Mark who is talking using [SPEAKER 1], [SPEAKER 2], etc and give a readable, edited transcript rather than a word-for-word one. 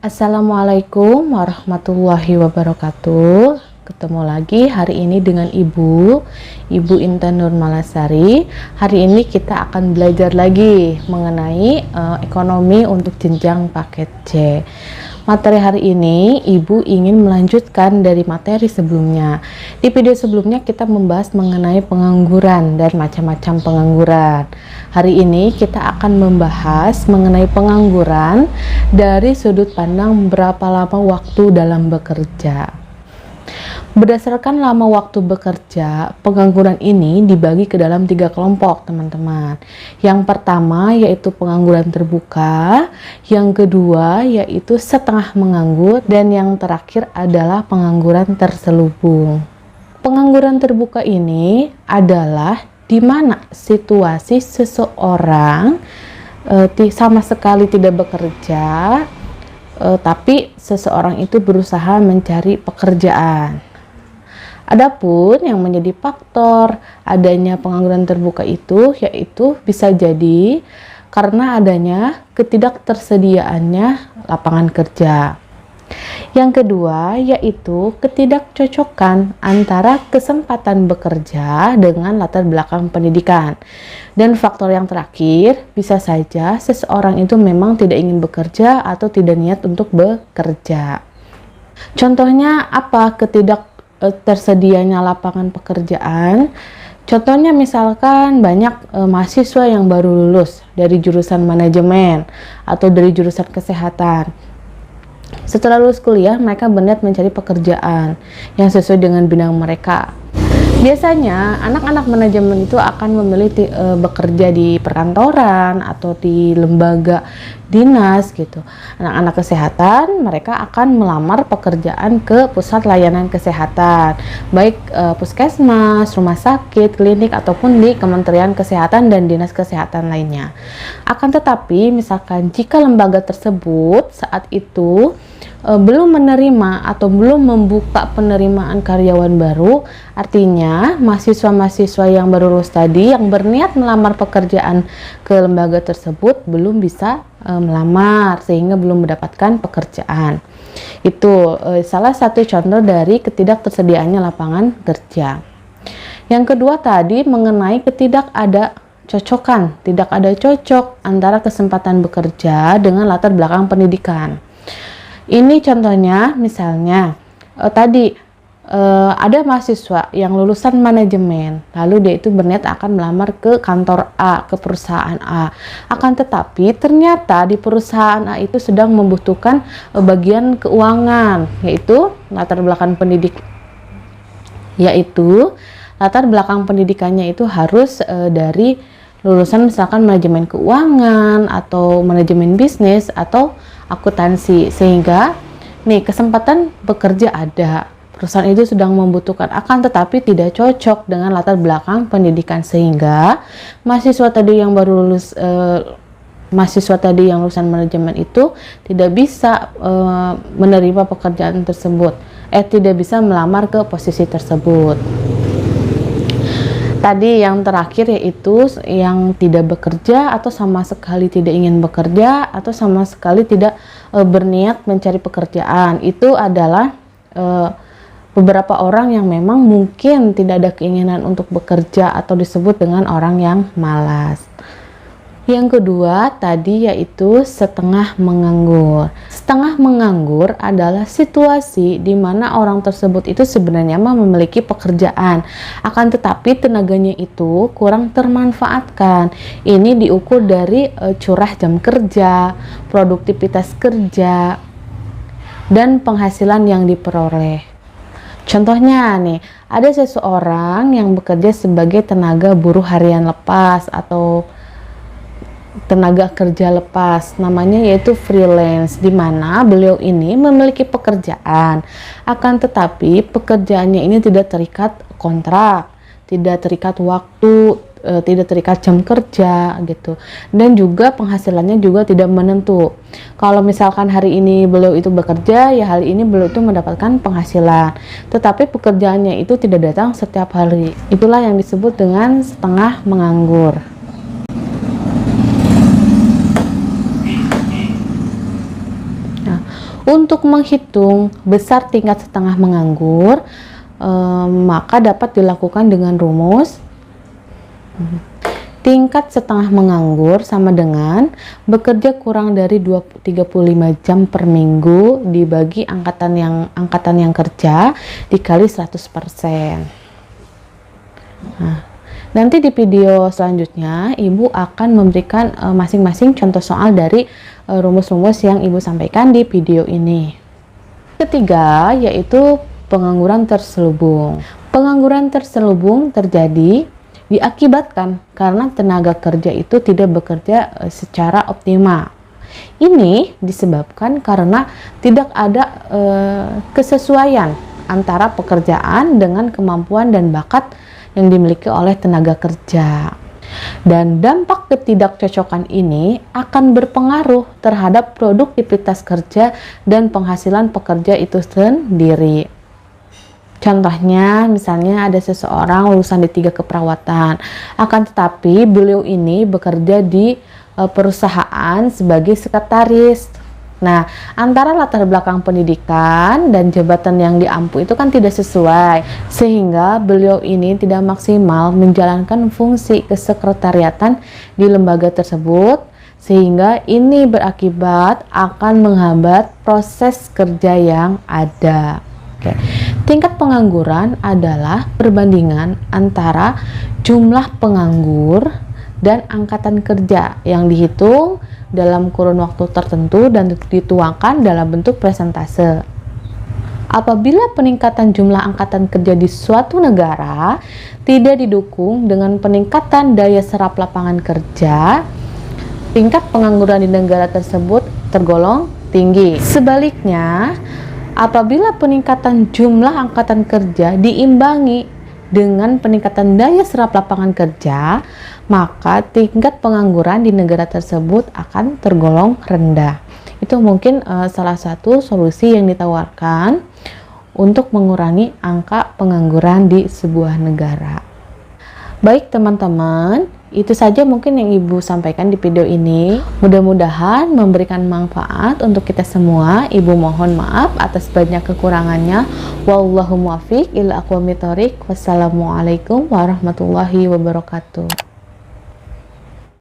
[SPEAKER 1] Assalamualaikum warahmatullahi wabarakatuh. Ketemu lagi hari ini dengan Ibu Intan Nurmalasari. Hari ini kita akan belajar lagi mengenai ekonomi untuk jenjang paket C. Materi hari ini Ibu ingin melanjutkan dari materi sebelumnya. Di video sebelumnya kita membahas mengenai pengangguran dan macam-macam pengangguran. Hari ini kita akan membahas mengenai pengangguran dari sudut pandang berapa lama waktu dalam bekerja. Berdasarkan lama waktu bekerja, pengangguran ini dibagi ke dalam 3 kelompok, teman-teman. Yang pertama yaitu pengangguran terbuka, yang kedua yaitu setengah menganggur, dan yang terakhir adalah pengangguran terselubung. Pengangguran terbuka ini adalah di mana situasi seseorang sama sekali tidak bekerja, tapi seseorang itu berusaha mencari pekerjaan. Adapun yang menjadi faktor adanya pengangguran terbuka itu yaitu bisa jadi karena adanya ketidaktersediaannya lapangan kerja. Yang kedua yaitu ketidakcocokan antara kesempatan bekerja dengan latar belakang pendidikan. Dan faktor yang terakhir bisa saja seseorang itu memang tidak ingin bekerja atau tidak niat untuk bekerja. Contohnya apa tersedianya lapangan pekerjaan? Contohnya misalkan banyak mahasiswa yang baru lulus dari jurusan manajemen atau dari jurusan kesehatan. Setelah lulus kuliah, mereka berniat mencari pekerjaan yang sesuai dengan bidang mereka. Biasanya anak-anak manajemen itu akan memilih bekerja di perkantoran atau di lembaga dinas gitu. Anak-anak kesehatan mereka akan melamar pekerjaan ke pusat layanan kesehatan, baik puskesmas, rumah sakit, klinik ataupun di Kementerian Kesehatan dan dinas kesehatan lainnya. Akan tetapi misalkan jika lembaga tersebut saat itu belum menerima atau belum membuka penerimaan karyawan baru, artinya mahasiswa-mahasiswa yang baru lulus tadi yang berniat melamar pekerjaan ke lembaga tersebut belum bisa melamar sehingga belum mendapatkan pekerjaan. Itu salah satu contoh dari ketidaktersediaannya lapangan kerja. Yang kedua tadi mengenai tidak ada cocok antara kesempatan bekerja dengan latar belakang pendidikan. Ini contohnya misalnya ada mahasiswa yang lulusan manajemen, lalu dia itu berniat akan melamar ke kantor A, ke perusahaan A. Akan tetapi ternyata di perusahaan A itu sedang membutuhkan bagian keuangan, yaitu latar belakang pendidikannya itu harus dari lulusan misalkan manajemen keuangan atau manajemen bisnis atau akuntansi, sehingga nih kesempatan bekerja ada, perusahaan itu sedang membutuhkan, akan tetapi tidak cocok dengan latar belakang pendidikan, sehingga mahasiswa tadi yang lulusan manajemen itu tidak bisa menerima pekerjaan tersebut, tidak bisa melamar ke posisi tersebut. Tadi yang terakhir yaitu yang tidak bekerja atau sama sekali tidak ingin bekerja atau sama sekali tidak berniat mencari pekerjaan. Itu adalah beberapa orang yang memang mungkin tidak ada keinginan untuk bekerja atau disebut dengan orang yang malas. Yang kedua tadi yaitu setengah menganggur. Setengah menganggur adalah situasi di mana orang tersebut itu sebenarnya memiliki pekerjaan, akan tetapi tenaganya itu kurang termanfaatkan. Ini diukur dari curah jam kerja, produktivitas kerja, dan penghasilan yang diperoleh. Contohnya nih, ada seseorang yang bekerja sebagai tenaga buruh harian lepas atau tenaga kerja lepas, namanya yaitu freelance, di mana beliau ini memiliki pekerjaan, akan tetapi pekerjaannya ini tidak terikat kontrak, tidak terikat waktu, tidak terikat jam kerja gitu, dan juga penghasilannya juga tidak menentu. Kalau misalkan hari ini beliau itu bekerja, ya hari ini beliau itu mendapatkan penghasilan, tetapi pekerjaannya itu tidak datang setiap hari. Itulah yang disebut dengan setengah menganggur. Untuk menghitung besar tingkat setengah menganggur, maka dapat dilakukan dengan rumus tingkat setengah menganggur sama dengan bekerja kurang dari 35 jam per minggu dibagi angkatan yang kerja dikali 100%. Nah, nanti di video selanjutnya Ibu akan memberikan masing-masing contoh soal dari rumus-rumus yang Ibu sampaikan di video ini. Ketiga, yaitu pengangguran terselubung. Pengangguran terselubung terjadi diakibatkan karena tenaga kerja itu tidak bekerja secara optimal. Ini disebabkan karena tidak ada kesesuaian antara pekerjaan dengan kemampuan dan bakat yang dimiliki oleh tenaga kerja. Dan dampak ketidakcocokan ini akan berpengaruh terhadap produktivitas kerja dan penghasilan pekerja itu sendiri. Contohnya, misalnya ada seseorang lulusan D3 keperawatan, akan tetapi beliau ini bekerja di perusahaan sebagai sekretaris. Nah, antara latar belakang pendidikan dan jabatan yang diampu itu kan tidak sesuai, sehingga beliau ini tidak maksimal menjalankan fungsi kesekretariatan di lembaga tersebut, sehingga ini berakibat akan menghambat proses kerja yang ada. Oke. Tingkat pengangguran adalah perbandingan antara jumlah penganggur dan angkatan kerja yang dihitung dalam kurun waktu tertentu dan dituangkan dalam bentuk persentase. Apabila peningkatan jumlah angkatan kerja di suatu negara tidak didukung dengan peningkatan daya serap lapangan kerja, tingkat pengangguran di negara tersebut tergolong tinggi. Sebaliknya, apabila peningkatan jumlah angkatan kerja diimbangi dengan peningkatan daya serap lapangan kerja, maka tingkat pengangguran di negara tersebut akan tergolong rendah. Itu mungkin salah satu solusi yang ditawarkan untuk mengurangi angka pengangguran di sebuah negara. Baik teman-teman, itu saja mungkin yang Ibu sampaikan di video ini. Mudah-mudahan memberikan manfaat untuk kita semua. Ibu mohon maaf atas banyak kekurangannya. Wallahu muwaffiq ila aqwamit thoriq. Wassalamualaikum warahmatullahi wabarakatuh.